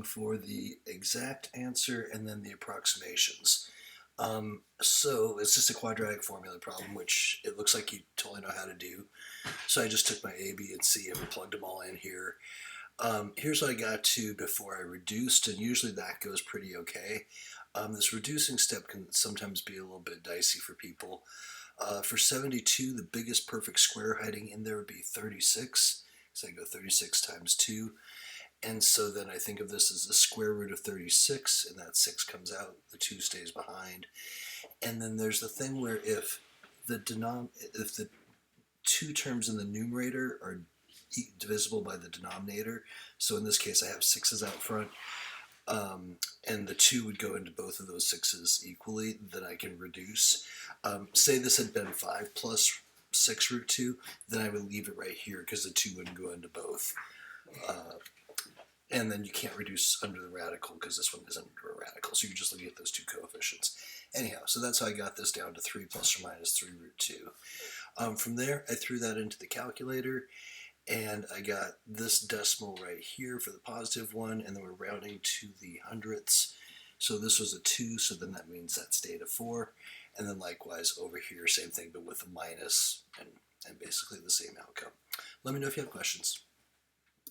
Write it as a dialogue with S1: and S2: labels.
S1: for the exact answer and then the approximations. So it's just a quadratic formula problem, which it looks like you totally know how to do. So I just took my A, B, and C and plugged them all in here. Here's what I got to before I reduced, and usually that goes pretty okay. This reducing step can sometimes be a little bit dicey for people. For 72, the biggest perfect square hiding in there would be 36, so I go 36 times 2. And so then I think of this as the square root of 36, and that 6 comes out, the 2 stays behind. And then there's the thing where if the two terms in the numerator are divisible by the denominator, so in this case I have 6's out front, and the 2 would go into both of those 6's equally, then I can reduce. Say this had been 5 plus 6 root 2, then I would leave it right here because the 2 wouldn't go into both. And then you can't reduce under the radical because this one isn't under a radical, so you're just looking at those two coefficients. Anyhow, so that's how I got this down to 3 plus or minus 3 root 2. From there, I threw that into the calculator, and I got this decimal right here for the positive one, and then we're rounding to the hundredths. So this was a 2, so then that means that stayed a 4. And then likewise over here, same thing, but with a minus, and basically the same outcome. Let me know if you have questions.